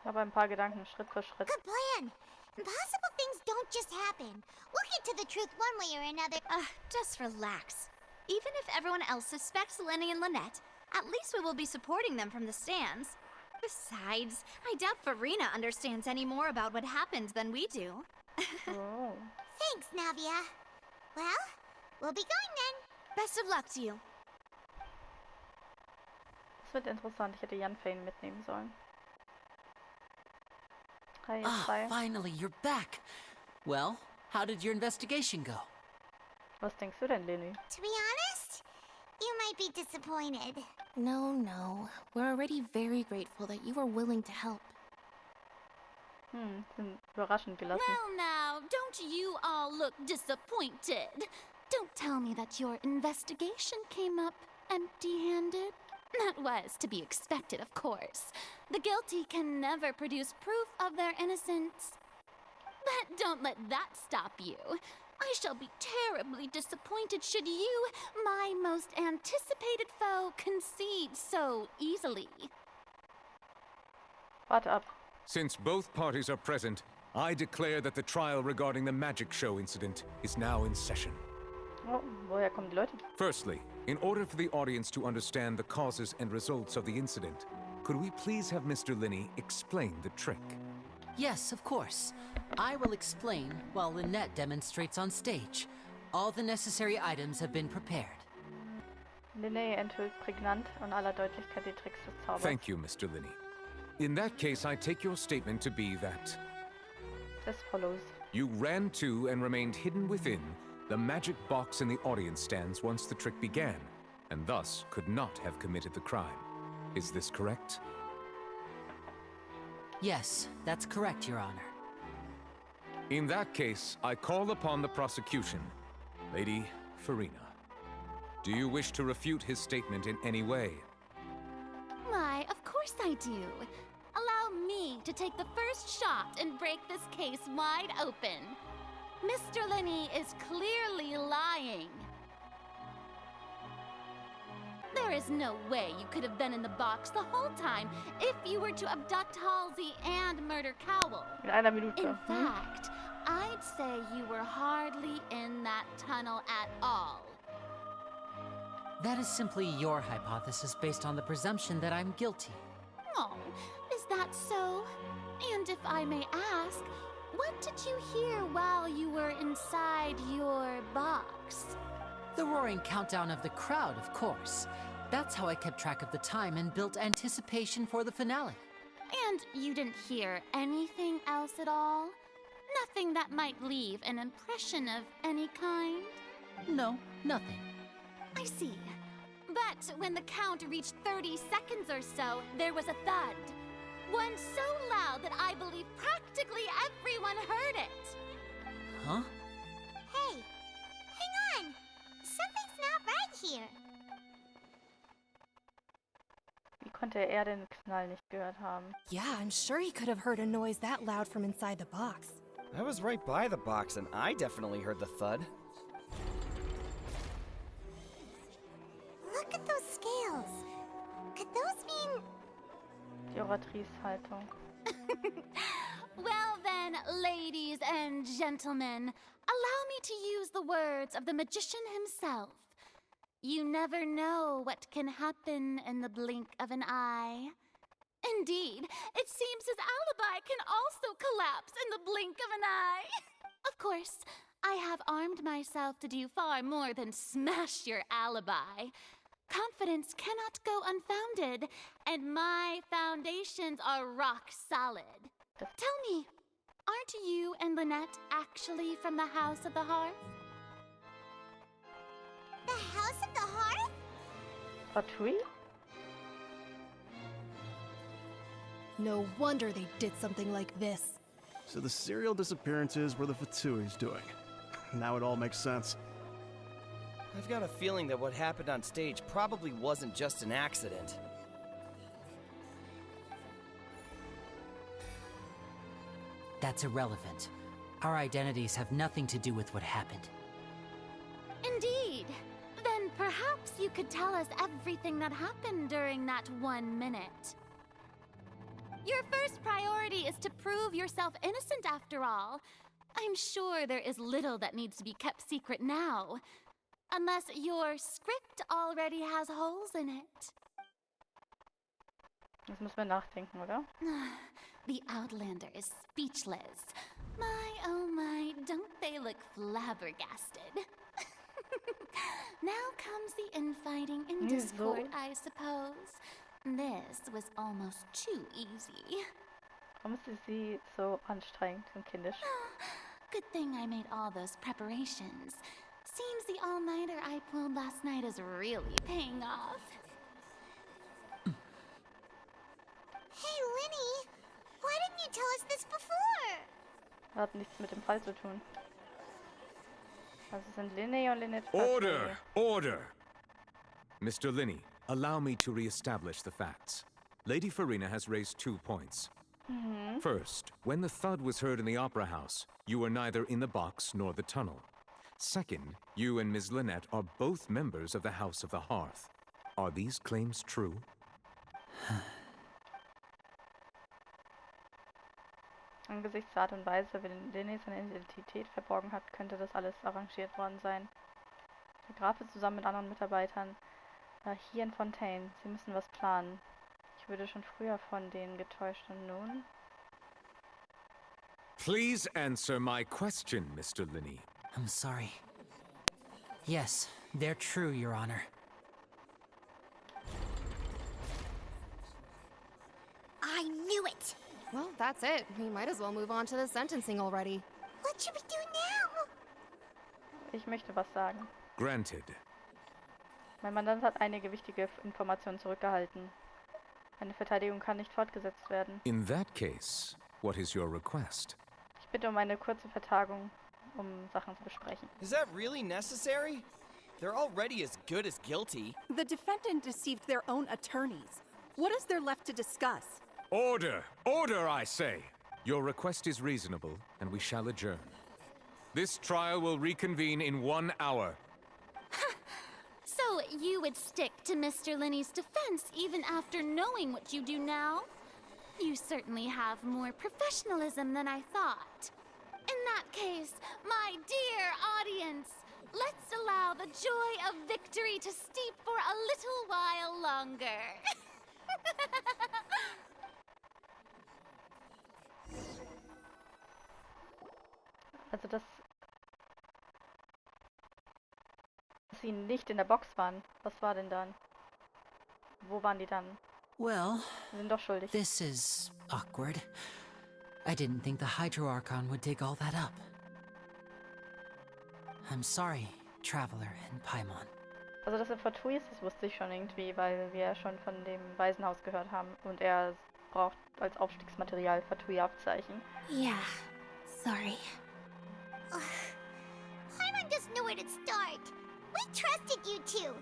habe ein paar Gedanken, Schritt für Schritt. Good plan. Impossible things don't just happen. We'll get to the truth one way or another. Just relax. Even if everyone else suspects Lyney and Lynette, at least we will be supporting them from the stands. Besides, I doubt Furina understands any more about what happened than we do. Oh. Thanks, Navia. Well, we'll be going then. Best of luck to you. Das wird interessant. Ich hätte Jan Fane mitnehmen sollen. Finally, you're back. Well, how did your investigation go? Was denkst du denn, Lyney? To be honest, you might be disappointed. No. We're already very grateful that you were willing to help. Sind überraschend gelassen. Well now, don't you all look disappointed. Don't tell me that your investigation came up empty-handed. That was to be expected, of course. The guilty can never produce proof of their innocence. But don't let that stop you. I shall be terribly disappointed should you, my most anticipated foe, concede so easily. Warte ab. Since both parties are present, I declare that the trial regarding the magic show incident is now in session. Oh, woher kommen die Leute? Firstly, in order for the audience to understand the causes and results of the incident, could we please have Mr. Lyney explain the trick? Yes, of course. I will explain while Lynette demonstrates on stage. All the necessary items have been prepared. Lyney enthüllt prägnant und aller Deutlichkeit die Tricks des Zaubers. Thank you, Mr. Lyney. In that case, I take your statement to be that As follows. you ran to and remained hidden within the magic box in the audience stands once the trick began, and thus could not have committed the crime. Is this correct? Yes, that's correct, Your Honor. In that case, I call upon the prosecution. Lady Furina, do you wish to refute his statement in any way? Why, of course I do. Allow me to take the first shot and break this case wide open. Mr. Lyney is clearly lying. There is no way you could have been in the box the whole time if you were to abduct Halsey and murder Cowell. In einer Minute. In fact, I'd say you were hardly in that tunnel at all. That is simply your hypothesis based on the presumption that I'm guilty. Oh, is that so? And if I may ask, what did you hear while you were inside your box? The roaring countdown of the crowd, of course. That's how I kept track of the time and built anticipation for the finale. And you didn't hear anything else at all? Nothing that might leave an impression of any kind? No, nothing. I see. But when the count reached 30 seconds or so, there was a thud. One so loud that I believe practically everyone heard it. Huh? Hey, hang on. Something's not right here. Wie konnte er den Knall nicht gehört haben? Yeah, I'm sure he could have heard a noise that loud from inside the box. I was right by the box and I definitely heard the thud. Look at those scales. Could those mean... Die Oratrice-Haltung. Well then, ladies and gentlemen, allow me to use the words of the magician himself. You never know what can happen in the blink of an eye. Indeed, it seems his alibi can also collapse in the blink of an eye. Of course, I have armed myself to do far more than smash your alibi. Confidence cannot go unfounded, and my foundations are rock solid. Tell me, aren't you and Lynette actually from the House of the Hearth? The House of the Hearth? Fatui? No wonder they did something like this. So the serial disappearances were the Fatui's doing. Now it all makes sense. I've got a feeling that what happened on stage probably wasn't just an accident. That's irrelevant. Our identities have nothing to do with what happened. Indeed. Then perhaps you could tell us everything that happened during that 1 minute. Your first priority is to prove yourself innocent after all. I'm sure there is little that needs to be kept secret now. Unless your script already has holes in it. Jetzt müssen wir nachdenken, oder? The Outlander is speechless. My, oh my, don't they look flabbergasted? Now comes the infighting and discord, I suppose. This was almost too easy. Warum ist sie so anstrengend und kindisch? Good thing I made all those preparations. Seems the all-nighter I pulled last night is really paying off. Hey, Lyney, why didn't you tell us this before? Hat nichts mit dem Fall zu tun. Also sind Lyney und Lynette. Order! Order! Mr. Lyney, allow me to re-establish the facts. Lady Furina has raised 2 points. First, when the thud was heard in the Opera House, you were neither in the box nor the tunnel. Second, you and Ms. Lynette are both members of the House of the Hearth. Are these claims true? Angesichts der Art und Weise, wie Lyney seine Identität verborgen hat, könnte das alles arrangiert worden sein. Der Graf ist zusammen mit anderen Mitarbeitern hier in Fontaine. Sie müssen was planen. Ich würde schon früher von denen getäuscht und nun... Please answer my question, Mr. Lyney. I'm sorry. Yes, they're true, Your Honor. I knew it! Well, that's it. We might as well move on to the sentencing already. What should we do now? Ich möchte was sagen. Granted. Mein Mandant hat einige wichtige Informationen zurückgehalten. Eine Verteidigung kann nicht fortgesetzt werden. In that case, what is your request? Ich bitte um eine kurze Vertagung, um Sachen zu besprechen. Is that really necessary? They're already as good as guilty. The defendant deceived their own attorneys. What is there left to discuss? Order! Order, I say! Your request is reasonable, and we shall adjourn. This trial will reconvene in 1 hour. So you would stick to Mr. Lyney's defense even after knowing what you do now? You certainly have more professionalism than I thought. In that case, my dear audience, let's allow the joy of victory to steep for a little while longer. Also dass sie nicht in der Box waren. Was war denn dann? Wo waren die dann? Well, Sie sind doch schuldig. this is awkward. I didn't think the Hydro-Archon would dig all that up. I'm sorry, Traveler and Paimon. Also dass er Fatui ist, das wusste ich schon irgendwie, weil wir schon von dem Waisenhaus gehört haben. Und er braucht als Aufstiegsmaterial Fatui-Abzeichen. Yeah, sorry. Paimon just knew where to start. We trusted you two.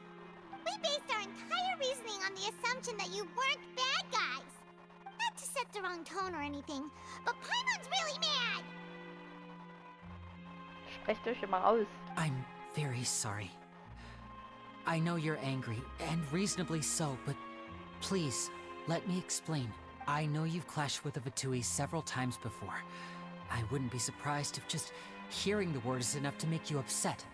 We based our entire reasoning on the assumption that you weren't bad guys. Not to set the wrong tone or anything, but Paimon's really mad. Sprecht euch immer aus. I'm very sorry. I know you're angry, and reasonably so, but please, let me explain. I know you've clashed with the Fatui several times before. I wouldn't be surprised if just hearing the word is enough to make you upset.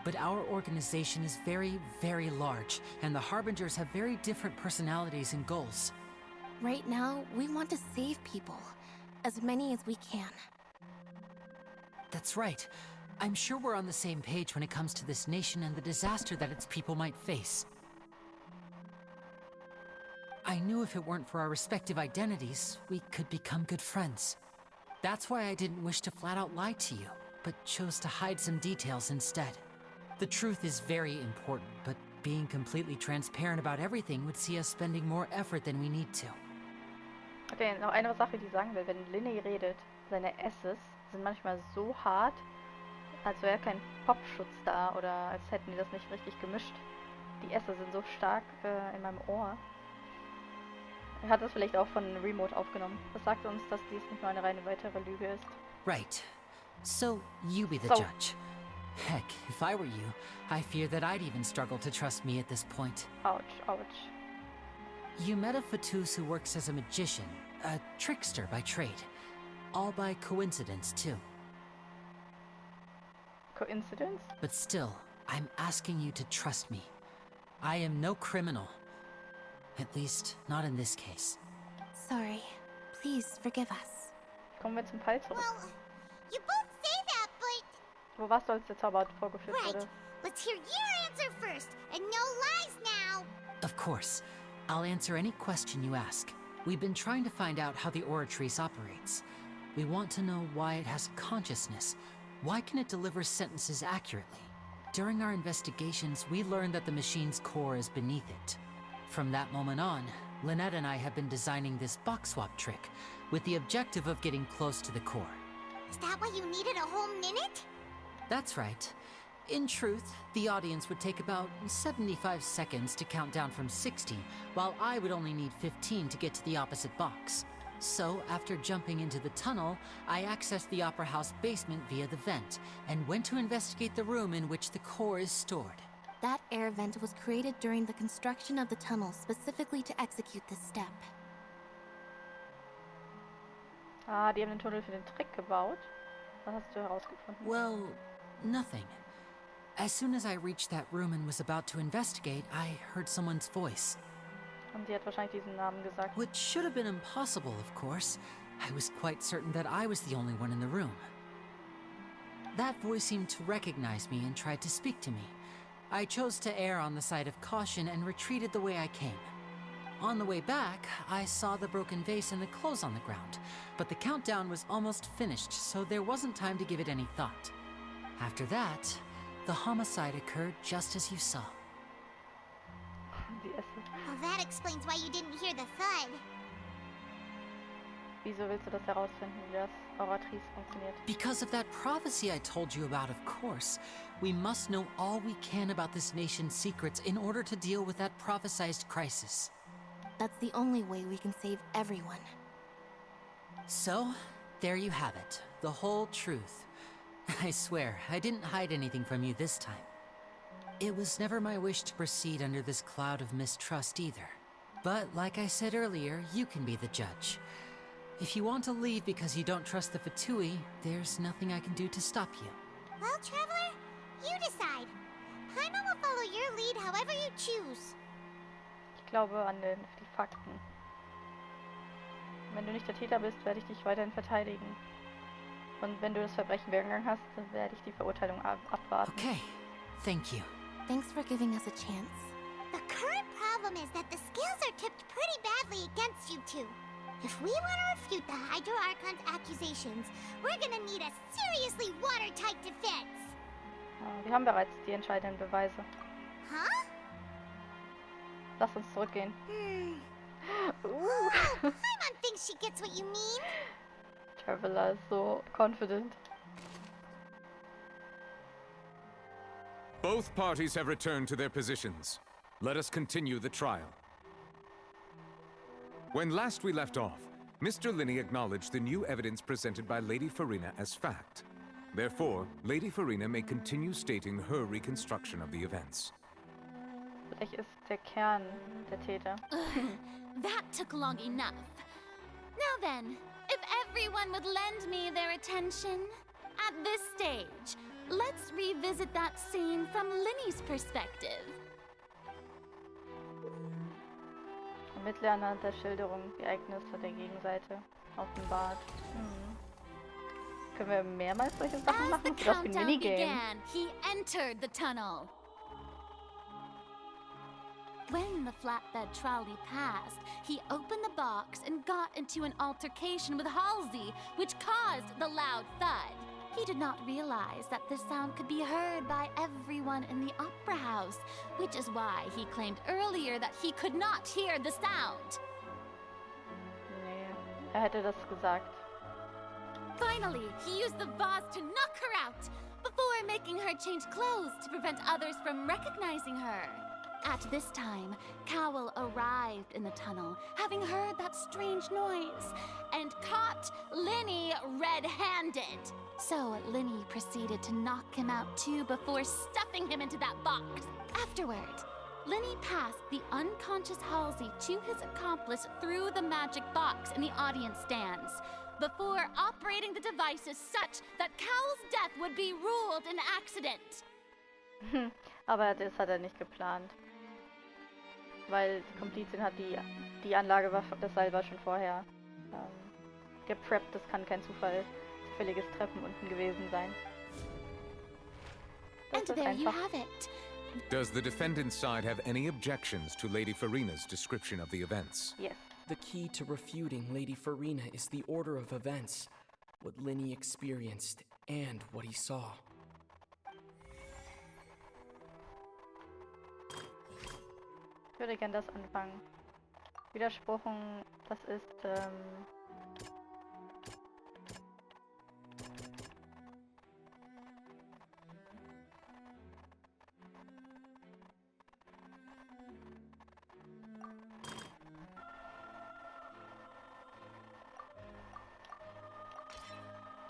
But our organization is very, very large, and the Harbingers have very different personalities and goals. Right now, we want to save people. As many as we can. That's right. I'm sure we're on the same page when it comes to this nation and the disaster that its people might face. I knew if it weren't for our respective identities, we could become good friends. That's why I didn't wish to flat out lie to you, but chose to hide some details instead. The truth is very important, but being completely transparent about everything would see us spending more effort than we need to. Okay, noch eine Sache, die ich sagen will. Wenn Lyney redet, seine S's sind manchmal so hart, als wäre kein Popschutz da oder als hätten die das nicht richtig gemischt. Die S's sind so stark in meinem Ohr. Er hat das vielleicht auch von Remote aufgenommen. Das sagt uns, dass dies nicht nur eine reine weitere Lüge ist. Right. So, you be the So. judge. Heck, if I were you, I fear that I'd even struggle to trust me at this point. Ouch, ouch. You met a Fatus who works as a magician, a trickster by trade. All by coincidence, too. Coincidence? But still, I'm asking you to trust me. I am no criminal. At least, not in this case. Sorry. Please forgive us. Kommen wir zum Fall zurück. Well, you both say that, but... Wo warst du, als der Zauberort vorgeführt Right. wurde? Let's hear your answer first, and no lies now. Of course. I'll answer any question you ask. We've been trying to find out how the Oratrice operates. We want to know why it has consciousness. Why can it deliver sentences accurately? During our investigations, we learned that the machine's core is beneath it. From that moment on, Lynette and I have been designing this box swap trick with the objective of getting close to the core. Is that why you needed a whole minute? That's right. In truth, the audience would take about 75 seconds to count down from 60, while I would only need 15 to get to the opposite box. So, after jumping into the tunnel, I accessed the Opera House basement via the vent, and went to investigate the room in which the core is stored. That air vent was created during the construction of the tunnel specifically to execute this step. Ah, die haben den Tunnel für den Trick gebaut. Was hast du herausgefunden? Well, nothing. As soon as I reached that room and was about to investigate, I heard someone's voice. Und sie hat wahrscheinlich diesen Namen gesagt. Which should have been impossible, of course. I was quite certain that I was the only one in the room. That voice seemed to recognize me and tried to speak to me. I chose to err on the side of caution and retreated the way I came. On the way back, I saw the broken vase and the clothes on the ground, but the countdown was almost finished, so there wasn't time to give it any thought. After that, the homicide occurred just as you saw. Die Esse. Well, that explains why you didn't hear the thud. Wieso willst du das herausfinden, wie das Oratrice funktioniert? Because of that prophecy I told you about, of course. We must know all we can about this nation's secrets in order to deal with that prophesized crisis. That's the only way we can save everyone. So, there you have it. The whole truth. I swear, I didn't hide anything from you this time. It was never my wish to proceed under this cloud of mistrust either. But like I said earlier, you can be the judge. If you want to leave because you don't trust the Fatui, there's nothing I can do to stop you. Well, Traveler, you decide. Paimon will follow your lead however you choose. Ich glaube an die Fakten. Wenn du nicht der Täter bist, werde ich dich weiterhin verteidigen. Und wenn du das Verbrechen begangen hast, dann werde ich die Verurteilung abwarten. Okay, thank you. Thanks for giving us a chance. The current problem is that the scales are tipped pretty badly against you two. If we want to refute the Hydro Archon's accusations, we're gonna need a seriously watertight defense. Wir haben bereits die entscheidenden Beweise. Huh? Lass uns zurückgehen. Oh, Paimon thinks she gets what you mean. Traveler ist so confident. Both parties have returned to their positions. Let us continue the trial. When last we left off, Mr. Lyney acknowledged the new evidence presented by Lady Furina as fact. Therefore, Lady Furina may continue stating her reconstruction of the events. Vielleicht ist der Kern der Täter. That took long enough. Now then, if everyone would lend me their attention, at this stage, let's revisit that scene from Lyney's perspective. Ermittle anhand der Schilderung die Ereignisse der Gegenseite offenbart. Können wir mehrmals solche Sachen As the machen? Sieht aus wie ein countdown Minigame. began, he entered the tunnel. When the flatbed trolley passed, he opened the box and got into an altercation with Halsey, which caused the loud thud. He did not realize that the sound could be heard by everyone in the opera house, which is why he claimed earlier that he could not hear the sound. Nee, hätte das gesagt. Finally, he used the vase to knock her out, before making her change clothes to prevent others from recognizing her. At this time, Cowell arrived in the tunnel, having heard that strange noise, and caught Lyney red-handed. So Lyney proceeded to knock him out too before stuffing him into that box. Afterward, Lyney passed the unconscious Halsey to his accomplice through the magic box in the audience stands, before operating the devices such that Cowell's death would be ruled an accident. Aber das hat er nicht geplant. Weil die Komplizin hat die Anlage, das Seil war schon vorher gepreppt. Das kann kein zufälliges Treffen unten gewesen sein. And there you have it. Does the defendant's side have any objections to Lady Furina's description of the events? Yes. The key to refuting Lady Furina is the order of events, what Lyney experienced and what he saw. Ich würde gern das anfangen. Widersprochen, das ist,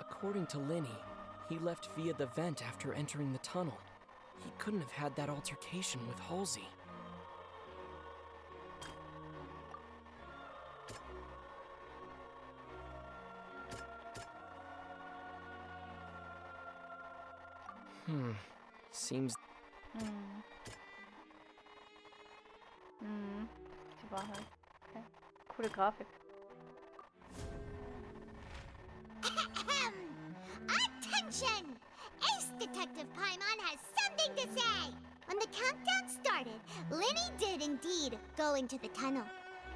According to Lyney, he left via the vent after entering the tunnel. He couldn't have had that altercation with Halsey. Seems... Die Wahrheit. Okay. Coole Grafik. Attention! Ace Detective Paimon has something to say! When the countdown started, Lyney did indeed go into the tunnel.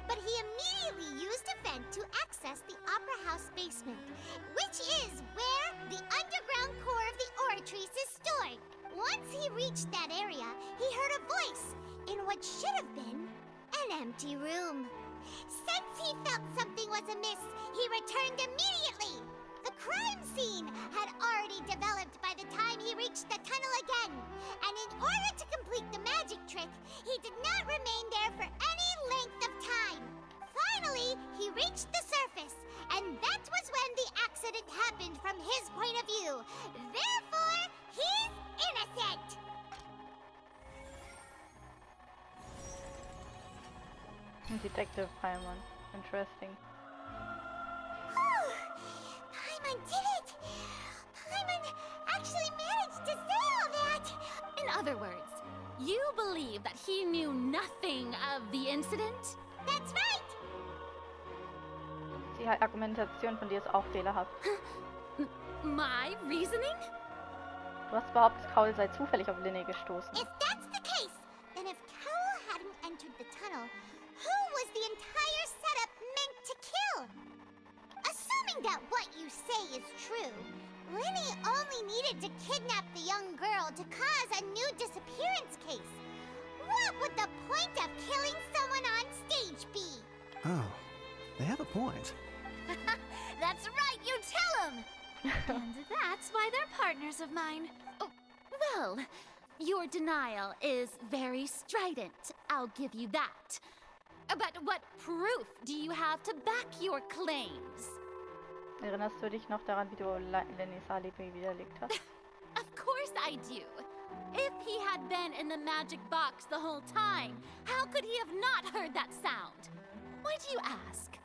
But he immediately used a vent to access the Opera House basement, which is where the underground core of the Oratrice is stored. Once he reached that area, he heard a voice in what should have been an empty room. Since he felt something was amiss, he returned immediately. The crime scene had already developed by the time he reached the tunnel again, and in order to complete the magic trick, he did not remain there for any length of time. Finally, he reached the surface, and that was when the accident happened from his point of view. Therefore, he's innocent! Detective Paimon. Interesting. Paimon did it! Paimon actually managed to say all that! In other words, you believe that he knew nothing of the incident? That's right! Die Argumentation von dir ist auch fehlerhaft. My reasoning? Du hast behauptet, Cowell sei zufällig auf Lyney gestoßen. If that's the case, then if Cowell hadn't entered the tunnel, who was the entire setup meant to kill? Assuming that what you say is true, Lyney only needed to kidnap the young girl to cause a new disappearance case. What would the point of killing someone on stage be? Oh, they have a point. That's right, you tell him! And that's why they're partners of mine. Oh, well, your denial is very strident, I'll give you that. But what proof do you have to back your claims? Erinnerst du dich noch daran, wie du Lyney's Alibi widerlegt hast? Of course I do. If he had been in the magic box the whole time, how could he have not heard that sound? Why do you ask?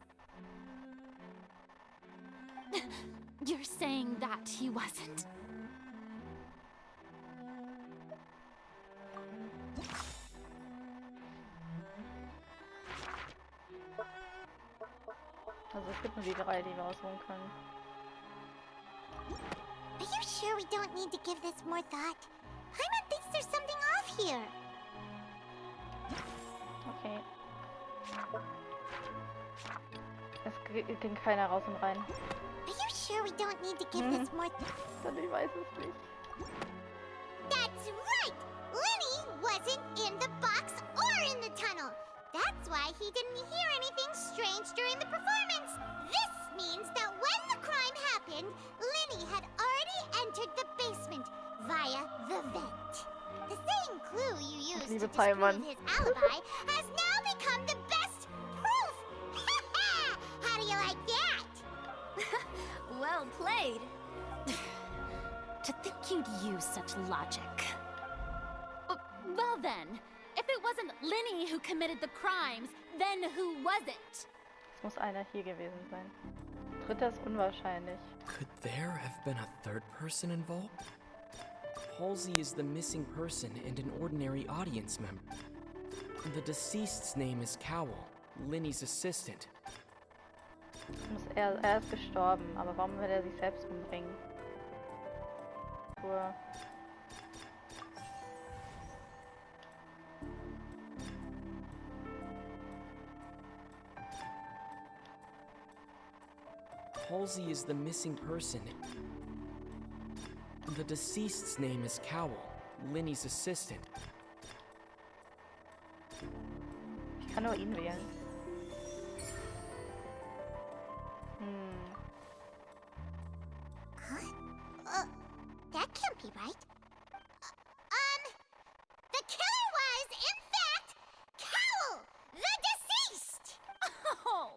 You're saying that he wasn't. Also es gibt nur die drei, die wir aussuchen können. Are you sure we don't need to give this more thought? Paimon thinks there's something off here. Okay. Es ging keiner raus und rein. Are you sure we don't need to give this more thought? Dann ich weiß es nicht. That's right! Lyney wasn't in the box or in the tunnel. That's why he didn't hear anything strange during the performance. This means that when the crime happened, Lyney had already entered the basement via the vent. The same clue you used to disprove his alibi has now become the best proof! How do you like that? Well played. To think you'd use such logic. Well then, if If it wasn't Lyney who committed the crimes, then who was it? Es muss einer hier gewesen sein. Dritter ist unwahrscheinlich. Could there have been a third person involved? Halsey is the missing person and an ordinary audience member. The deceased's name is Cowell, Lyney's assistant. Er ist gestorben, aber warum will er sich selbst umbringen? Pur. Halsey is the missing person. The deceased's name is Cowell, Lyney's assistant. Ich kann nur ihn wählen. Huh? That can't be right. The killer was, in fact, Cowell, the deceased! Oh,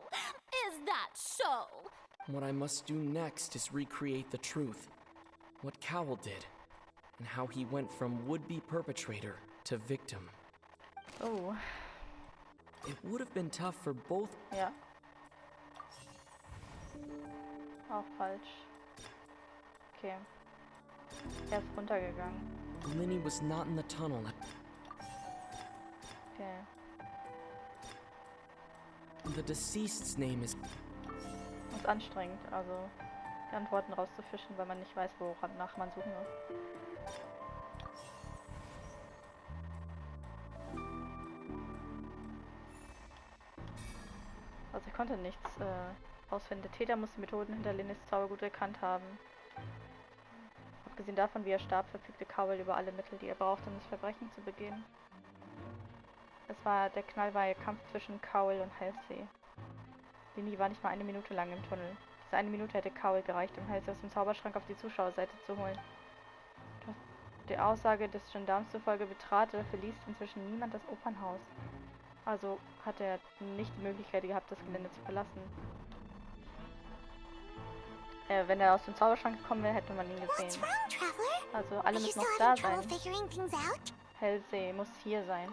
is that so? What I must do next is recreate the truth. What Cowell did, and how he went from would-be perpetrator to victim. Oh. It would have been tough for both. Ja. Auch falsch. Okay. Er ist runtergegangen. Lyney was not in the tunnel. Okay. The deceased's name is... Ist anstrengend, also die Antworten rauszufischen, weil man nicht weiß, wonach man suchen muss. Also ich konnte nichts rausfinden. Der Täter muss die Methoden hinter Lyneys Zauber gut erkannt haben. Abgesehen davon, wie er starb, verfügte Cowell über alle Mittel, die er brauchte, um das Verbrechen zu begehen. Der Knall war ihr Kampf zwischen Cowell und Halsey. Lyney war nicht mal eine Minute lang im Tunnel. Diese eine Minute hätte Cowell gereicht, um Halsey aus dem Zauberschrank auf die Zuschauerseite zu holen. Doch der Aussage des Gendarms zufolge betrat oder verließ inzwischen niemand das Opernhaus. Also hat er nicht die Möglichkeit gehabt, das Gelände zu verlassen. Wenn er aus dem Zauberschrank gekommen wäre, hätte man ihn gesehen. Also alle müssen noch da sein. Halsey muss hier sein.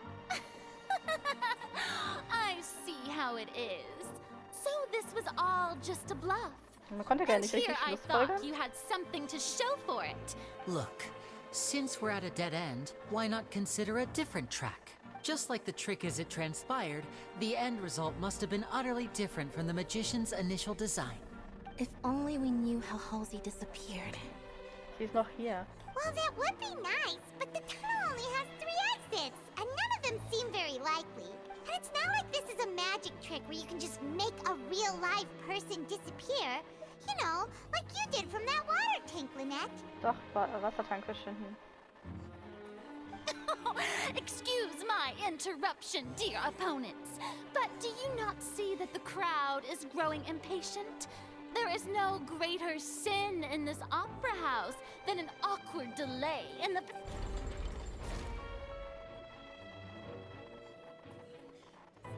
I see how it is. So this was all just a bluff. Man konnte gar And nicht here richtig I schlussfolgern. thought you had something to show for it. Look, since we're at a dead end, why not consider a different track? Just like the trick as it transpired, the end result must have been utterly different from the magician's initial design. If only we knew how Halsey disappeared. Sie ist noch hier. Well, that would be nice, but the tunnel only has 3 exits, and none of them seem very likely. And it's not like this is a magic trick where you can just make a real live person disappear. You know, like you did from that water tank, Lynette. Doch, Wassertank verschwinden. Excuse my interruption, dear opponents, but do you not see that the crowd is growing impatient? There is no greater sin in this opera house than an awkward delay in the...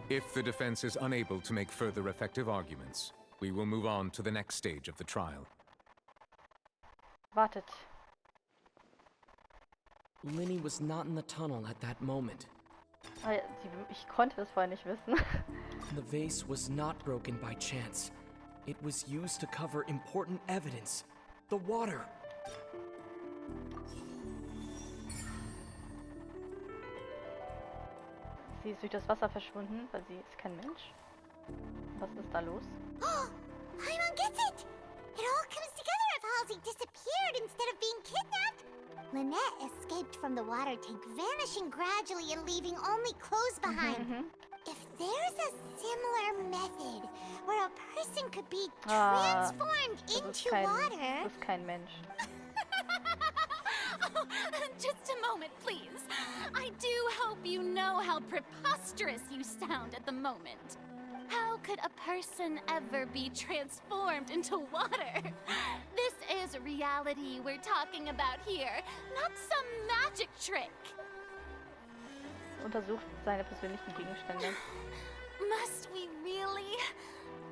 If the defense is unable to make further effective arguments, we will move on to the next stage of the trial. Wartet. Lyney was not in the tunnel at that moment. Ich konnte das vorher nicht wissen. The vase was not broken by chance. It was used to cover important evidence. The water. Sie ist durch das Wasser verschwunden, weil sie ist kein Mensch. Was ist da los? Oh, Paimon gets it! It all comes together if Halsey disappeared instead of being kidnapped. Lynette escaped from the water tank, vanishing gradually and leaving only clothes behind. If there's a similar method where a person could be transformed into water... Das ist kein Mensch. Oh, just a moment, please. I do hope you know how preposterous you sound at the moment. How could a person ever be transformed into water? This is reality we're talking about here, not some magic trick. Untersucht seine persönlichen Gegenstände. Must we really?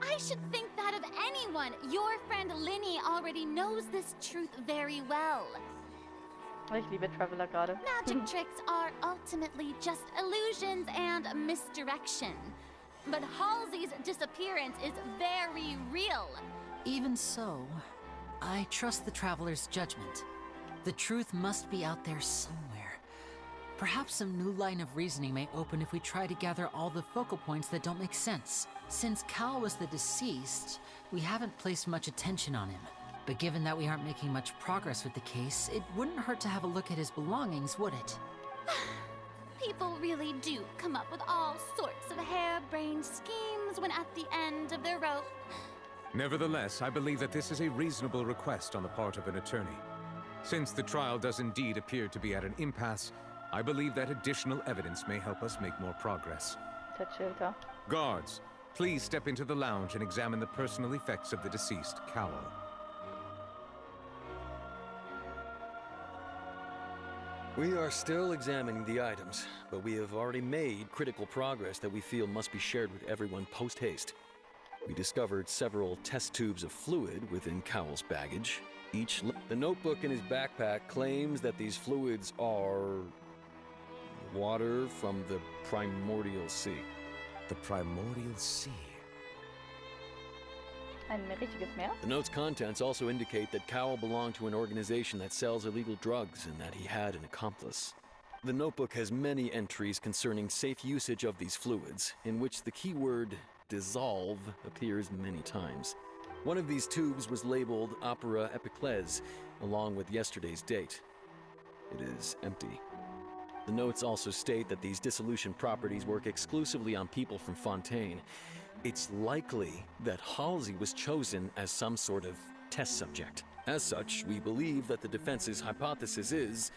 I should think that of anyone. Your friend Lyney already knows this truth very well. Ich liebe Traveler gerade. Magic tricks are ultimately just illusions and misdirection. But Halsey's disappearance is very real. Even so, I trust the Traveler's judgment. The truth must be out there somewhere. Perhaps some new line of reasoning may open if we try to gather all the focal points that don't make sense. Since Cal was the deceased, we haven't placed much attention on him. But given that we aren't making much progress with the case, it wouldn't hurt to have a look at his belongings, would it? People really do come up with all sorts of harebrained schemes when at the end of their rope. Nevertheless, I believe that this is a reasonable request on the part of an attorney. Since the trial does indeed appear to be at an impasse, I believe that additional evidence may help us make more progress. Guards, please step into the lounge and examine the personal effects of the deceased, Cowell. We are still examining the items, but we have already made critical progress that we feel must be shared with everyone post-haste. We discovered several test tubes of fluid within Cowell's baggage. The notebook in his backpack claims that these fluids are water from the primordial sea. The primordial sea? Ein richtiges Meer? The note's contents also indicate that Cowell belonged to an organization that sells illegal drugs and that he had an accomplice. The notebook has many entries concerning safe usage of these fluids, in which the keyword dissolve appears many times. One of these tubes was labeled Opera Epiclese, along with yesterday's date. It is empty. The notes also state that these dissolution properties work exclusively on people from Fontaine. It's likely that Halsey was chosen as some sort of test subject. As such, we believe that the defense's hypothesis is,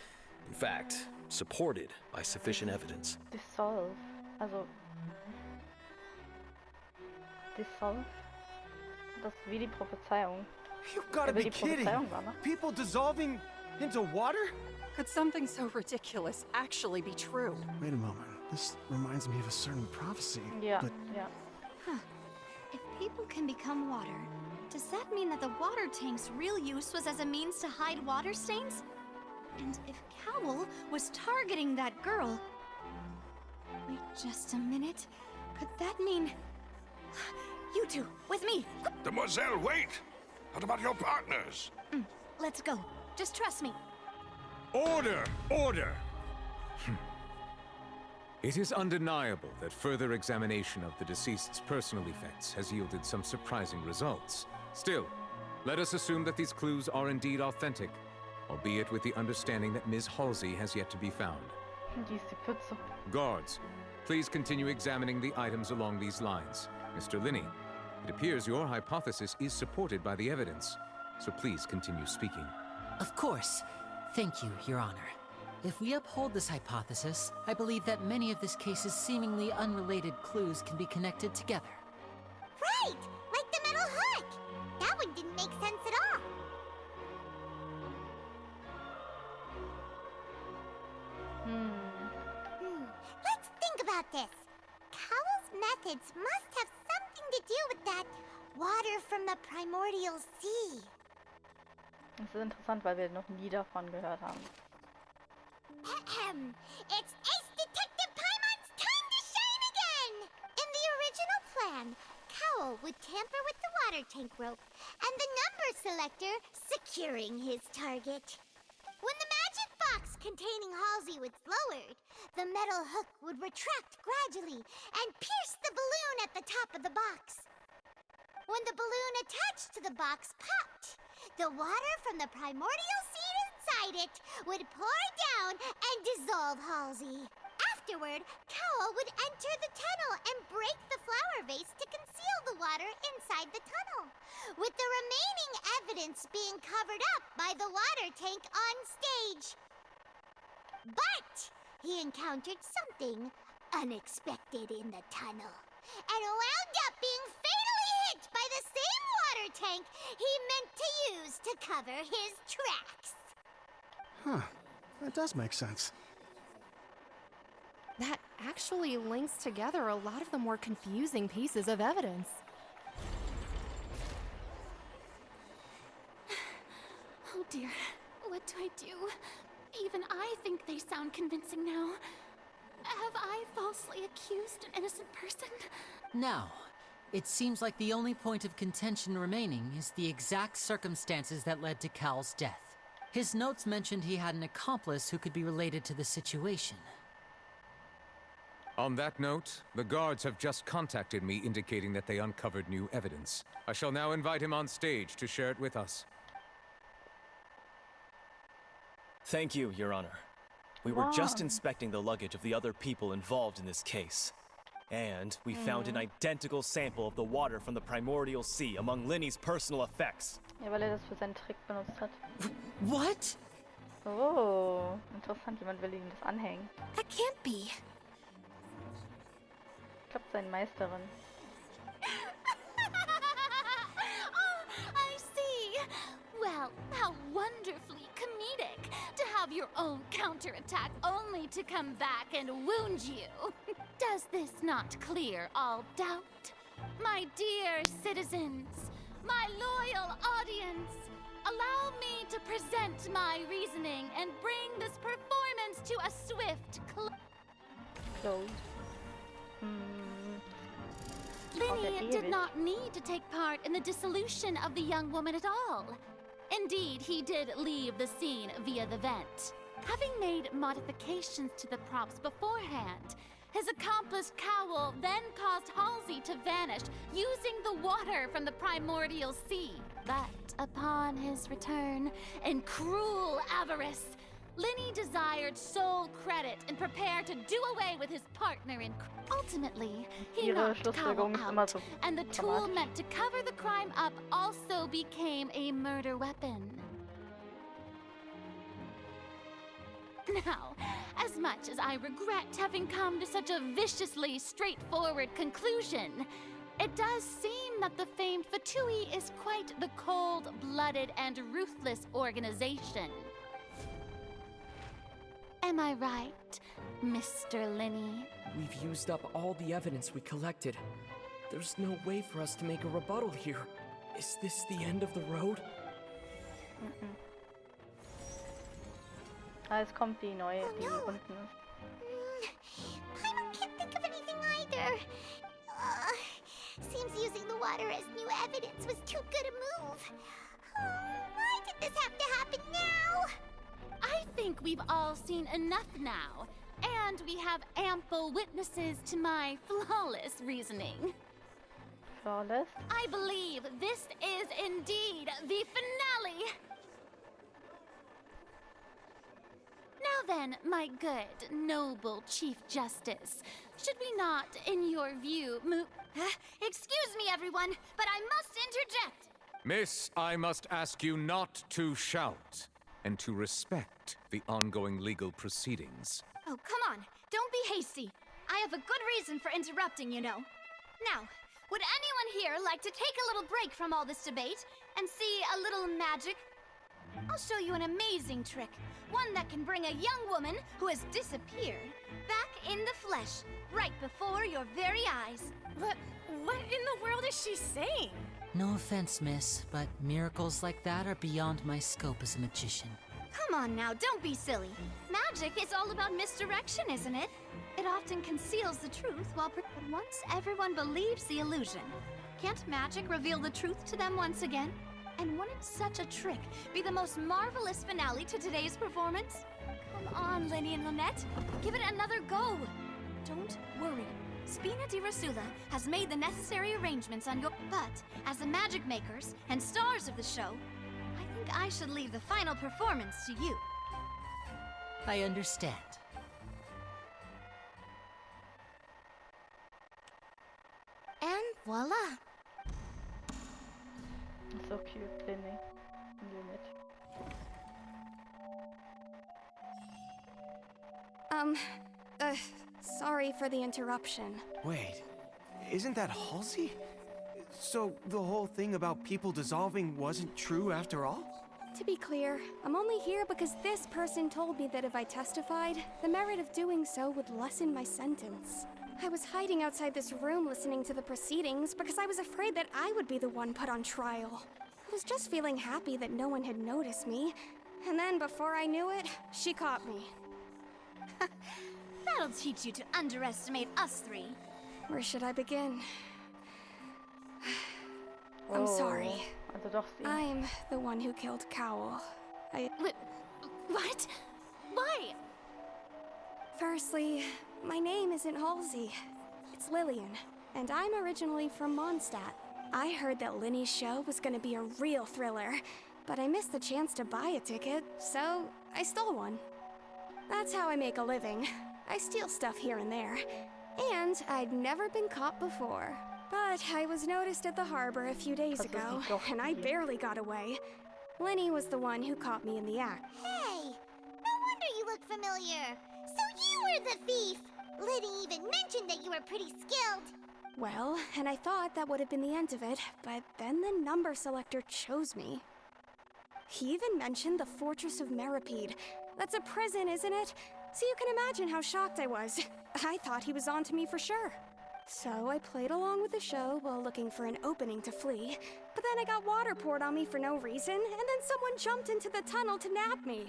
in fact, supported by sufficient evidence. Dissolve. Also. Dissolve? Das ist wie die Prophezeiung. You've got to be kidding! People dissolving into water? Could something so ridiculous actually be true? Wait a moment. This reminds me of a certain prophecy. Yeah, but... yeah. Huh. If people can become water, does that mean that the water tank's real use was as a means to hide water stains? And if Cowell was targeting that girl... Wait just a minute. Could that mean... You two, with me! Demoiselle, wait! What about your partners? Let's go. Just trust me. Order! Order! It is undeniable that further examination of the deceased's personal effects has yielded some surprising results. Still, let us assume that these clues are indeed authentic, albeit with the understanding that Ms. Halsey has yet to be found. Guards, please continue examining the items along these lines. Mr. Lyney, it appears your hypothesis is supported by the evidence, so please continue speaking. Of course. Thank you, Your Honor. If we uphold this hypothesis, I believe that many of this case's seemingly unrelated clues can be connected together. Right! Like the metal hook! That one didn't make sense at all. Let's think about this. Cowell's methods must have something to do with that water from the primordial sea. Das ist interessant, weil wir noch nie davon gehört haben. It's Ace Detective Paimon's time to shine again! In the original plan, Cowell would tamper with the water tank rope and the number selector securing his target. When the magic box containing Halsey was lowered, the metal hook would retract gradually and pierce the balloon at the top of the box. When the balloon attached to the box popped, the water from the primordial seed inside it would pour down and dissolve Halsey. Afterward, Cowell would enter the tunnel and break the flower vase to conceal the water inside the tunnel, with the remaining evidence being covered up by the water tank on stage. But he encountered something unexpected in the tunnel, and wound up being fatally hit by the same water tank he meant to use to cover his tracks. Huh. That does make sense. That actually links together a lot of the more confusing pieces of evidence. Oh dear, what do I do? Even I think they sound convincing now. Have I falsely accused an innocent person? Now, it seems like the only point of contention remaining is the exact circumstances that led to Cal's death. His notes mentioned he had an accomplice who could be related to the situation. On that note, the guards have just contacted me indicating that they uncovered new evidence. I shall now invite him on stage to share it with us. Thank you, Your Honor. We were just inspecting the luggage of the other people involved in this case. And we found an identical sample of the water from the primordial sea among Lyney's personal effects. Ja, weil das für seinen Trick benutzt hat. What? Oh, interessant. Jemand will ihm das anhängen. That can't be. Ich glaube, seine Meisterin. Oh, I see. Well, how wonderfully comedic to have your own counterattack only to come back and wound you. Does this not clear all doubt? My dear citizens, my loyal audience, allow me to present my reasoning and bring this performance to a swift close. Lyney did not need to take part in the dissolution of the young woman at all. Indeed, he did leave the scene via the vent. Having made modifications to the props beforehand, his accomplice Cowl then caused Halsey to vanish using the water from the primordial sea. But upon his return, in cruel avarice, Lyney desired sole credit and prepared to do away with his partner in crime. Ultimately, he knocked Cowl out, and the tool meant to cover the crime up also became a murder weapon. Now, as much as I regret having come to such a viciously straightforward conclusion, it does seem that the famed Fatui is quite the cold-blooded and ruthless organization. Am I right, Mr. Lyney? We've used up all the evidence we collected. There's no way for us to make a rebuttal here. Is this the end of the road? Es kommt die neue, die unten ist. I can't think of anything either. Seems using the water as new evidence was too good a move. Why did this have to happen now? I think we've all seen enough now, and we have ample witnesses to my flawless reasoning. Flawless? I believe this is indeed the finale. Now then, my good, noble Chief Justice, should we not, in your view, move... Excuse me, everyone, but I must interject. Miss, I must ask you not to shout, and to respect the ongoing legal proceedings. Oh, come on. Don't be hasty. I have a good reason for interrupting, you know. Now, would anyone here like to take a little break from all this debate and see a little magic? I'll show you an amazing trick. One that can bring a young woman who has disappeared back in the flesh, right before your very eyes. What in the world is she saying? No offense, miss, but miracles like that are beyond my scope as a magician. Come on now, don't be silly. Magic is all about misdirection, isn't it? It often conceals the truth but once everyone believes the illusion, can't magic reveal the truth to them once again? And wouldn't such a trick be the most marvelous finale to today's performance? Come on, Lyney and Lynette. Give it another go. Don't worry. Spina di Rasula has made the necessary arrangements on your... But, as the magic makers and stars of the show, I think I should leave the final performance to you. I understand. And voila! So cute, Lyney. Sorry for the interruption. Wait, isn't that Halsey? So the whole thing about people dissolving wasn't true after all? To be clear, I'm only here because this person told me that if I testified, the merit of doing so would lessen my sentence. I was hiding outside this room listening to the proceedings because I was afraid that I would be the one put on trial. I was just feeling happy that no one had noticed me, and then before I knew it, she caught me. That'll teach you to underestimate us three. Where should I begin? I'm sorry. Also doch sie. I'm the one who killed Cowl. What? Why? Firstly, my name isn't Halsey. It's Lillian, and I'm originally from Mondstadt. I heard that Lyney's show was gonna be a real thriller, but I missed the chance to buy a ticket, so I stole one. That's how I make a living. I steal stuff here and there. And I'd never been caught before. But I was noticed at the harbor a few days ago, and I barely got away. Lyney was the one who caught me in the act. Hey! No wonder you look familiar. So you were the thief! Lyney even mentioned that you were pretty skilled. Well, and I thought that would have been the end of it, but then the number selector chose me. He even mentioned the Fortress of Meripede. That's a prison, isn't it? So you can imagine how shocked I was. I thought he was onto me for sure. So I played along with the show while looking for an opening to flee. But then I got water poured on me for no reason, and then someone jumped into the tunnel to nab me.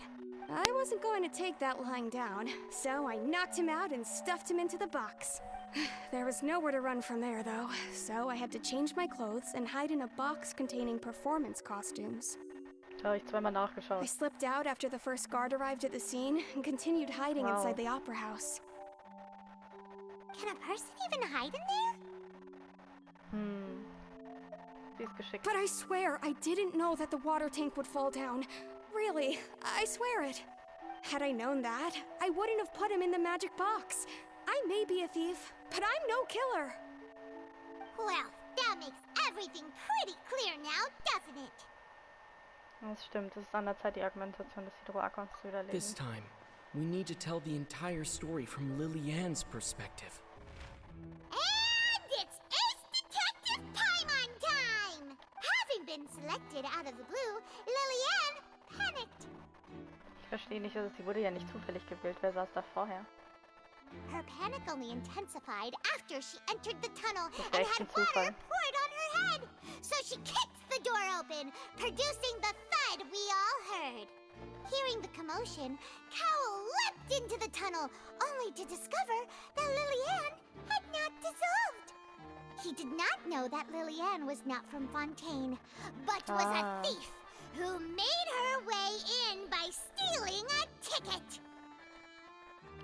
I wasn't going to take that lying down, so I knocked him out and stuffed him into the box. There was nowhere to run from there, though, so I had to change my clothes and hide in a box containing performance costumes. Da habe ich zweimal nachgeschaut. I slipped out after the first guard arrived at the scene and continued hiding inside the opera house. Can a person even hide in there? Sie ist geschickt. But I swear, I didn't know that the water tank would fall down. Really, I swear it. Had I known that, I wouldn't have put him in the magic box. I may be a thief, but I'm no killer. Well, that makes everything pretty clear now, doesn't it? Das stimmt, es ist an der Zeit, die Argumentation des Hydroarchons zu widerlegen. This time, we need to tell the entire story from Lillian's perspective. And it's Ace Detective Paimon time! Having been selected out of the blue, Lillian panicked. Ich verstehe nicht, sie wurde ja nicht zufällig gewählt. Wer saß da vorher? Her panic only intensified after she entered the tunnel Das and war echt had ein Zufall. water poured on her head. So she kicked the door open, producing the thud we all heard. Hearing the commotion, Cowl leapt into the tunnel, only to discover that Lillian had not dissolved. He did not know that Lillian was not from Fontaine, but was a thief who made her way in by stealing a ticket.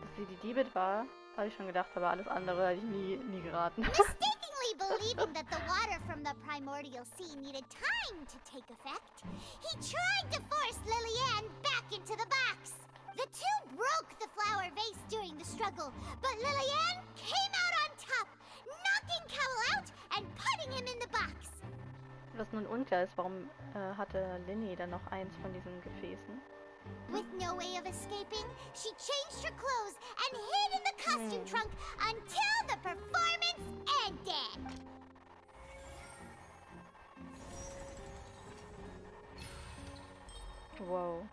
Dass sie die Diebin war, habe ich schon gedacht, aber alles andere hätte ich nie geraten. Mistakenly believing that the water from the primordial sea needed time to take effect, he tried to force Lillian back into the box. The two broke the flower vase during the struggle, but Lillian came out on top, knocking Cowl out and putting him in the box. Was nun unklar ist, warum hatte Lyney dann noch eins von diesen Gefäßen? With no way of escaping, she changed her clothes and hid in the costume trunk until the performance ended. Wow.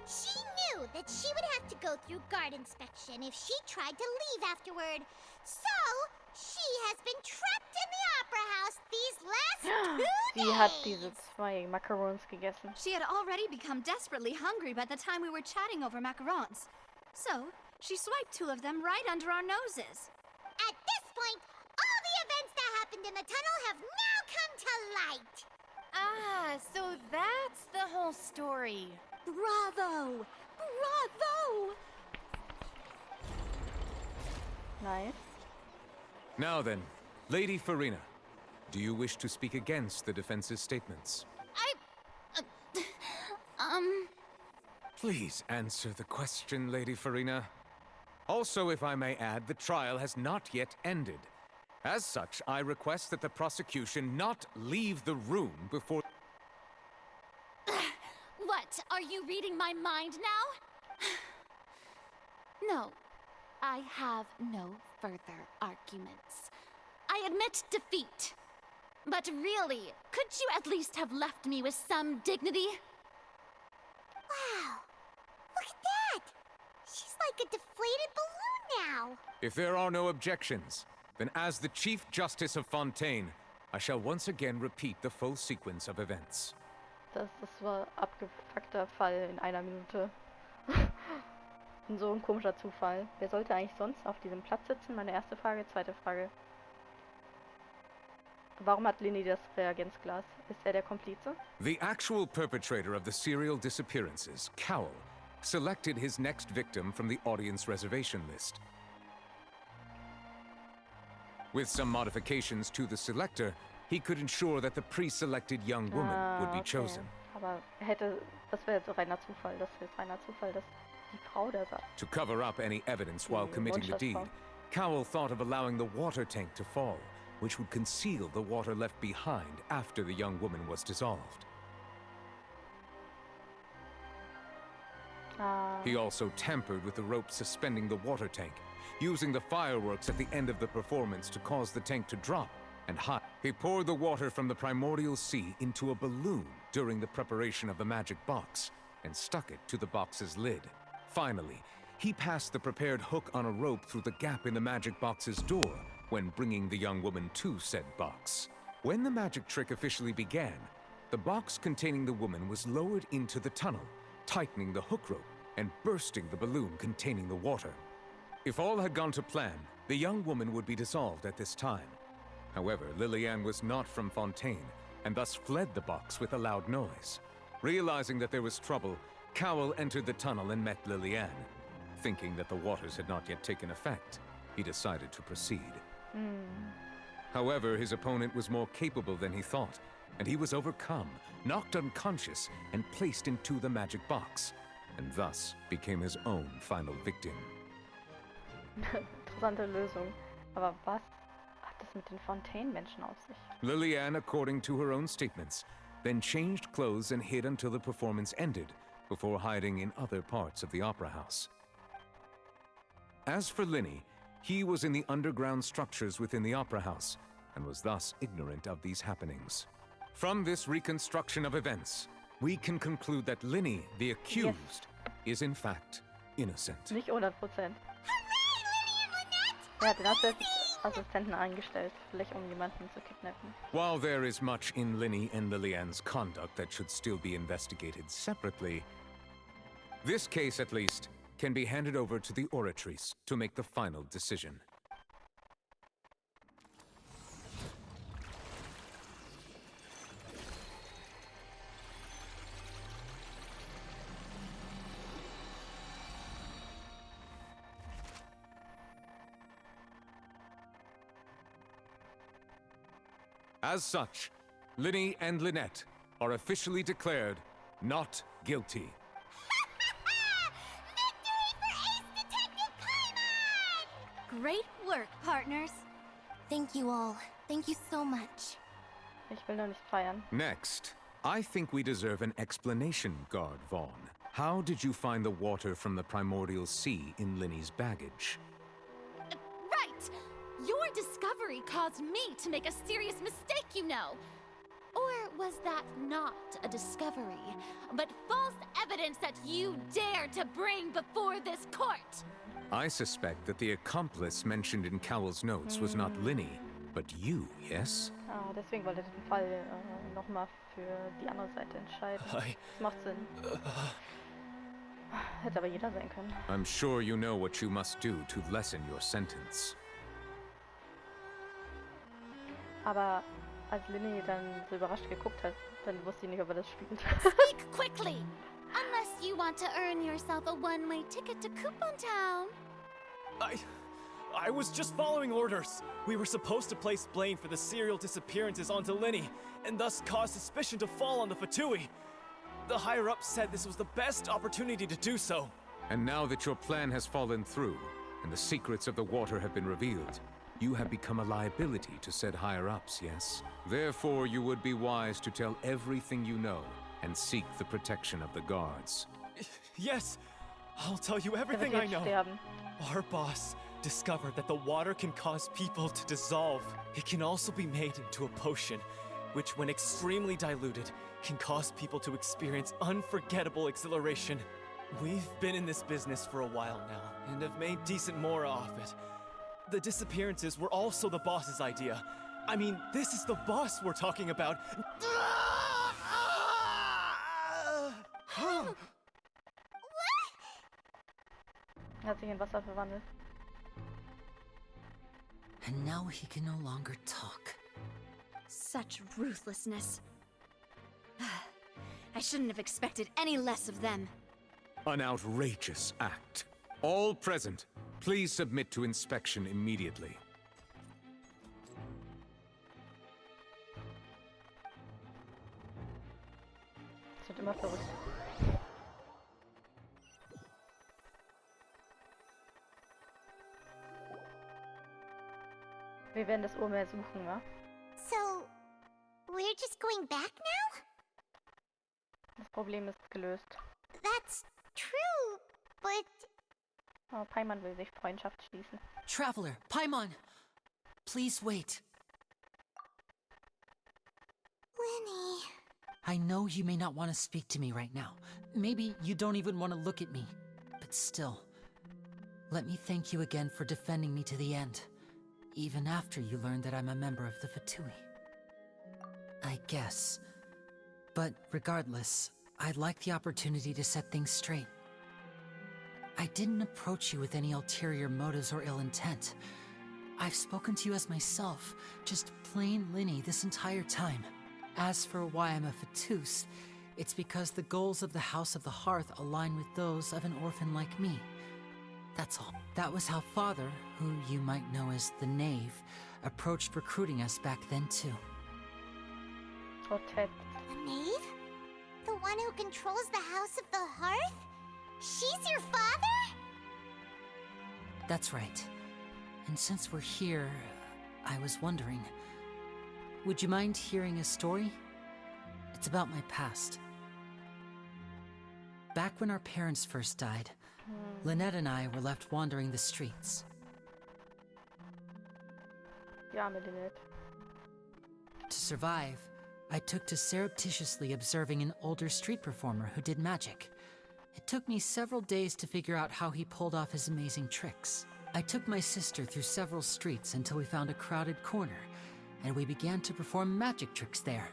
She knew that she would have to go through guard inspection if she tried to leave afterward. So, she has been trapped in the opera house these last 2 days. Sie hat diese 2 Macarons gegessen. She had already become desperately hungry by the time we were chatting over macarons. So, she swiped 2 of them right under our noses. At this point, all the events that happened in the tunnel have now come to light. Ah, so that's the whole story. Bravo! Bravo! Nice. Now then, Lady Furina, do you wish to speak against the defense's statements? Please answer the question, Lady Furina. Also, if I may add, the trial has not yet ended. As such, I request that the prosecution not leave the room before... What? Are you reading my mind now? No, I have no further arguments. I admit defeat. But really, could you at least have left me with some dignity? Wow! Look at that! She's like a deflated balloon now. If there are no objections, then as the Chief Justice of Fontaine, I shall once again repeat the full sequence of events. Das war abgefuckter Fall in einer Minute. So ein komischer Zufall. Wer sollte eigentlich sonst auf diesem Platz sitzen? Meine erste Frage. Zweite Frage. Warum hat Lyney das Reagenzglas? Ist er der Komplize? The actual perpetrator of the serial disappearances, Cowell, selected his next victim from the audience reservation list. With some modifications to the selector, he could ensure that the pre-selected young woman would be chosen. Aber das wäre jetzt reiner Zufall, dass die Frau da saß. To cover up any evidence while committing the deed, Cowell thought of allowing the water tank to fall, which would conceal the water left behind after the young woman was dissolved. He also tampered with the rope suspending the water tank, using the fireworks at the end of the performance to cause the tank to drop and hide. He poured the water from the primordial sea into a balloon during the preparation of the magic box and stuck it to the box's lid. Finally, he passed the prepared hook on a rope through the gap in the magic box's door when bringing the young woman to said box. When the magic trick officially began, the box containing the woman was lowered into the tunnel, tightening the hook rope and bursting the balloon containing the water. If all had gone to plan, the young woman would be dissolved at this time. However, Lillian was not from Fontaine, and thus fled the box with a loud noise. Realizing that there was trouble, Cowell entered the tunnel and met Lillian. Thinking that the waters had not yet taken effect, he decided to proceed. However, his opponent was more capable than he thought, and he was overcome, knocked unconscious, and placed into the magic box, and thus became his own final victim. Interessante Lösung. Aber was hat das mit den Fontaine-Menschen auf sich? Lillian, according to her own statements, then changed clothes and hid until the performance ended, before hiding in other parts of the opera house. As for Lyney, he was in the underground structures within the opera house, and was thus ignorant of these happenings. From this reconstruction of events, we can conclude that Lyney, the accused, is in fact innocent. Nicht 100%. Er hat den Assistenten eingestellt, vielleicht um jemanden zu kidnappen. While there is much in Lyney and Lillian's conduct that should still be investigated separately, this case, at least, can be handed over to the Oratrice to make the final decision. As such, Lyney and Lynette are officially declared not guilty. Great work, partners. Thank you all. Thank you so much. Ich will nur nicht feiern. Next, I think we deserve an explanation, Guard Vaughn. How did you find the water from the primordial sea in Lyney's baggage? Right! Your discovery caused me to make a serious mistake, you know. Or was that not a discovery, but false evidence that you dared to bring before this court? I suspect that the accomplice mentioned in Cowell's notes was not Lyney, but you, yes? Deswegen wollte er den Fall nochmal für die andere Seite entscheiden. Das macht Sinn. Hätte aber jeder sein können. I'm sure you know what you must do to lessen your sentence. Aber als Lyney dann so überrascht geguckt hat, dann wusste ich nicht, ob er das spielt. Speak quickly! Unless you want to earn yourself a one-way ticket to Coupon Town. I was just following orders. We were supposed to place blame for the serial disappearances onto Lyney, and thus cause suspicion to fall on the Fatui. The higher-ups said this was the best opportunity to do so. And now that your plan has fallen through, and the secrets of the water have been revealed, you have become a liability to said higher-ups, yes? Therefore, you would be wise to tell everything you know, and seek the protection of the guards. Yes, I'll tell you everything I know. Our boss discovered that the water can cause people to dissolve. It can also be made into a potion, which when extremely diluted, can cause people to experience unforgettable exhilaration. We've been in this business for a while now, and have made decent more off it. The disappearances were also the boss's idea. I mean, this is the boss we're talking about. Er hat sich in Wasser verwandelt. And now he can no longer talk. Such ruthlessness. I shouldn't have expected any less of them. An outrageous act. All present, please submit to inspection immediately. Das wird immer verrückt. Wir werden das Urmeer suchen, wa? So, we're just going back now? Das Problem ist gelöst. That's true, but... Oh, Paimon will sich Freundschaft schließen. Traveler, Paimon! Please wait. Lyney... I know you may not want to speak to me right now. Maybe you don't even want to look at me. But still, let me thank you again for defending me to the end. Even after you learned that I'm a member of the Fatui. I guess. But regardless, I'd like the opportunity to set things straight. I didn't approach you with any ulterior motives or ill intent. I've spoken to you as myself, just plain Lyney this entire time. As for why I'm a Fatus, it's because the goals of the House of the Hearth align with those of an orphan like me. That's all. That was how Father, who you might know as the Knave, approached recruiting us back then too. Fontaine. The Knave? The one who controls the House of the Hearth? She's your father? That's right. And since we're here, I was wondering, would you mind hearing a story? It's about my past. Back when our parents first died, Lynette and I were left wandering the streets. Ja, mit Lynette. To survive, I took to surreptitiously observing an older street performer who did magic. It took me several days to figure out how he pulled off his amazing tricks. I took my sister through several streets until we found a crowded corner, and we began to perform magic tricks there.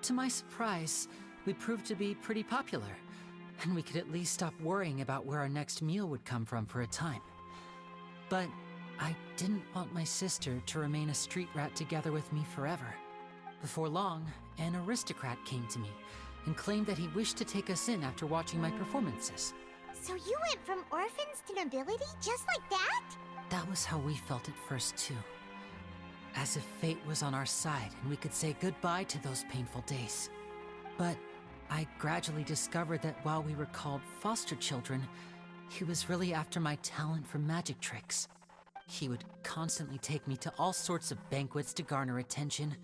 To my surprise, we proved to be pretty popular, and we could at least stop worrying about where our next meal would come from for a time. But I didn't want my sister to remain a street rat together with me forever. Before long, an aristocrat came to me and claimed that he wished to take us in after watching my performances. So you went from orphans to nobility just like that? That was how we felt at first too. As if fate was on our side and we could say goodbye to those painful days. But I gradually discovered that while we were called foster children, he was really after my talent for magic tricks. He would constantly take me to all sorts of banquets to garner attention,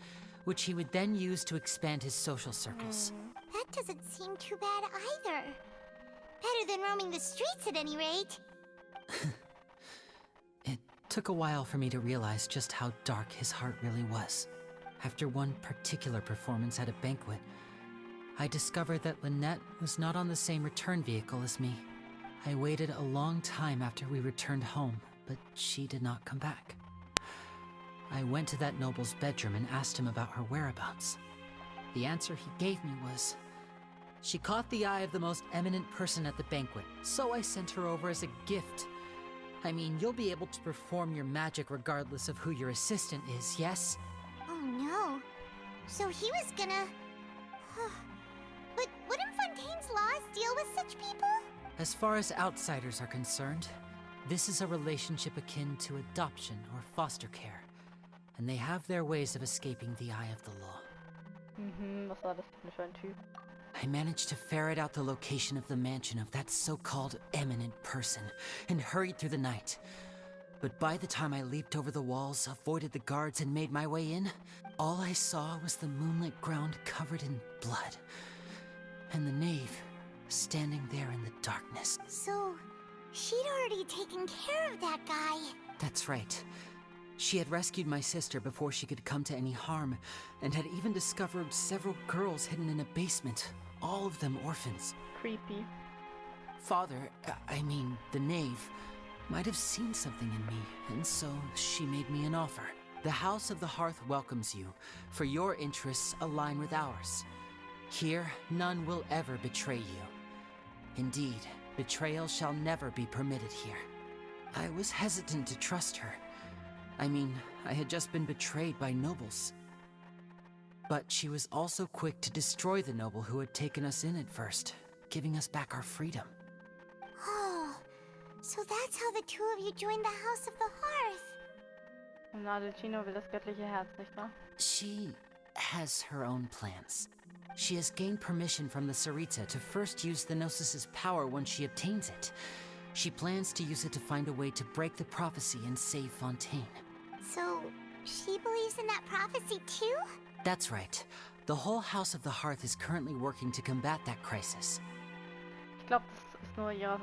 which he would then use to expand his social circles. That doesn't seem too bad either. Better than roaming the streets at any rate. It took a while for me to realize just how dark his heart really was. After one particular performance at a banquet, I discovered that Lynette was not on the same return vehicle as me. I waited a long time after we returned home, but she did not come back. I went to that noble's bedroom and asked him about her whereabouts. The answer he gave me was, she caught the eye of the most eminent person at the banquet, so I sent her over as a gift. I mean, you'll be able to perform your magic regardless of who your assistant is, yes? Oh no. So he was gonna... But wouldn't Fontaine's laws deal with such people? As far as outsiders are concerned, this is a relationship akin to adoption or foster care, and they have their ways of escaping the eye of the law. Was war das denn für ein Typ? I managed to ferret out the location of the mansion of that so-called eminent person and hurried through the night. But by the time I leaped over the walls, avoided the guards, and made my way in, all I saw was the moonlit ground covered in blood, and the knave standing there in the darkness. So, she'd already taken care of that guy. That's right. She had rescued my sister before she could come to any harm, and had even discovered several girls hidden in a basement, all of them orphans. Creepy. Father, I mean, the knave, might have seen something in me, and so she made me an offer. The House of the Hearth welcomes you, for your interests align with ours. Here, none will ever betray you. Indeed, betrayal shall never be permitted here. I was hesitant to trust her. I mean, I had just been betrayed by nobles. But she was also quick to destroy the noble who had taken us in at first, giving us back our freedom. Oh, so that's how the two of you joined the House of the Hearth. Nadelchino will das göttliche Herz, nicht wahr? She has her own plans. She has gained permission from the Tsaritsa to first use the Gnosis's power when she obtains it. She plans to use it to find a way to break the prophecy and save Fontaine. So, she believes in that prophecy too? That's right. The whole House of the Hearth is currently working to combat that crisis. Ich glaube, das ist nur ihre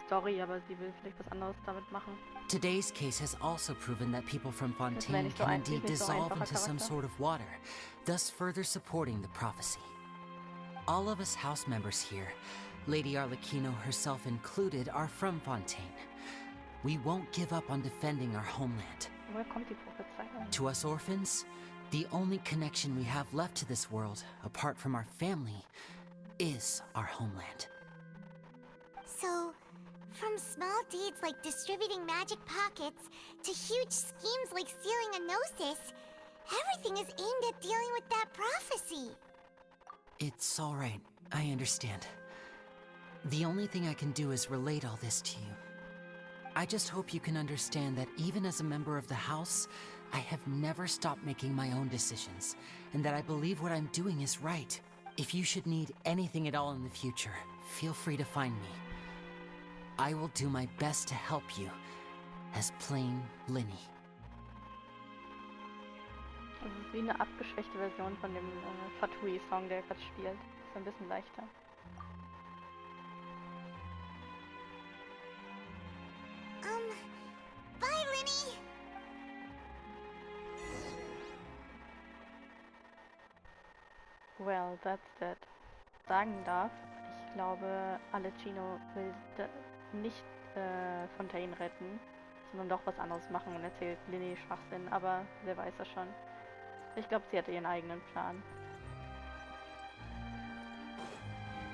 Story, aber sie will vielleicht was anderes damit machen. Today's case has also proven that people from Fontaine can indeed dissolve into some sort of water, thus further supporting the prophecy. All of us house members here, Lady Arlecchino herself included, are from Fontaine. We won't give up on defending our homeland. Woher kommt die Prophezeiung? To us orphans, the only connection we have left to this world, apart from our family, is our homeland. So, from small deeds like distributing magic pockets to huge schemes like stealing a gnosis, everything is aimed at dealing with that prophecy. It's all right. I understand. The only thing I can do is relate all this to you. I just hope you can understand that even as a member of the House, I have never stopped making my own decisions, and that I believe what I'm doing is right. If you should need anything at all in the future, feel free to find me. I will do my best to help you, as plain Lyney. Das ist wie eine abgeschwächte Version von dem Fatui-Song, der gerade spielt. Ist ein bisschen leichter. Bye, Lyney! Well, that's that. Sagen darf, ich glaube, Arlecchino will nicht Fontaine retten, sondern doch was anderes machen und erzählt Lyney Schwachsinn, aber wer weiß das schon. Ich glaube, sie hatte ihren eigenen Plan.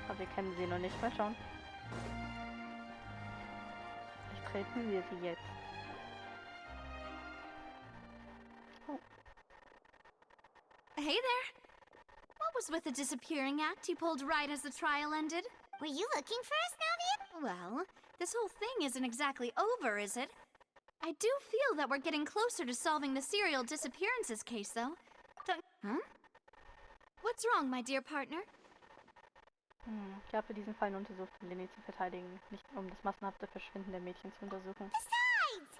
Aber wir kennen sie noch nicht. Mal schauen. Vielleicht treten wir sie jetzt. Oh. Hey there! What was with the disappearing act you pulled right as the trial ended? Were you looking for us, Navia? Well, this whole thing isn't exactly over, is it? I do feel that we're getting closer to solving the serial disappearances case, though. Huh? What's wrong, my dear partner? Ich habe diesen Fall nur untersucht, um Lyney zu verteidigen, nicht um das massenhafte Verschwinden der Mädchen zu untersuchen. Besides,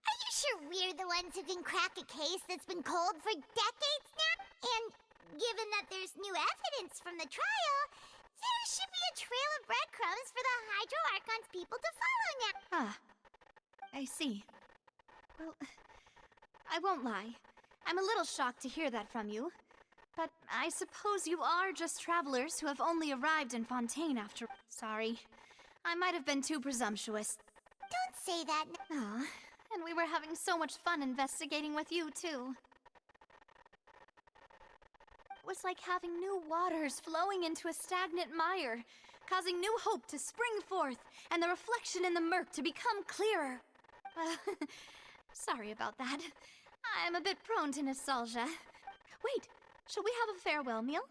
are you sure we're the ones who can crack a case that's been cold for decades now? And given that there's new evidence from the trial, there should be a trail of breadcrumbs for the Hydro Archon's people to follow now. Ah, I see. Well, I won't lie. I'm a little shocked to hear that from you. But I suppose you are just travelers who have only arrived in Fontaine after... Sorry. I might have been too presumptuous. Don't say that. Aw, and we were having so much fun investigating with you, too. It was like having new waters flowing into a stagnant mire, causing new hope to spring forth, and the reflection in the murk to become clearer. Sorry about that. I'm a bit prone to nostalgia. Wait, shall we have a farewell meal?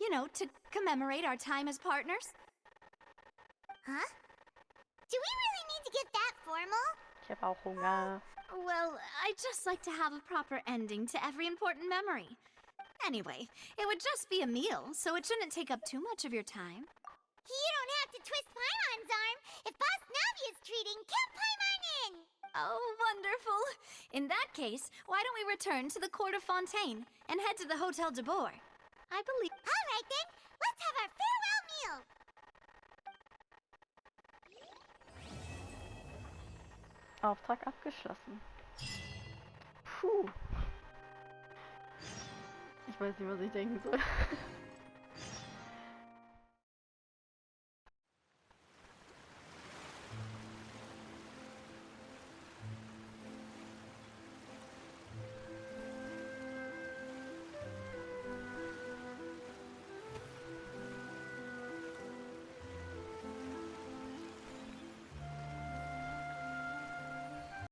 You know, to commemorate our time as partners? Huh? Do we really need to get that formal? Ich habe auch Hunger. Well, I'd just like to have a proper ending to every important memory. Anyway, it would just be a meal, so it shouldn't take up too much of your time. You don't have to twist Paimon's arm. If Boss Navia's treating, count Paimon in! Oh, wonderful. In that case, why don't we return to the court of Fontaine and head to the Hotel de Boer? I believe... All right, then. Let's have our farewell meal. Auftrag abgeschlossen. Puh. Ich weiß nicht, was ich denken soll.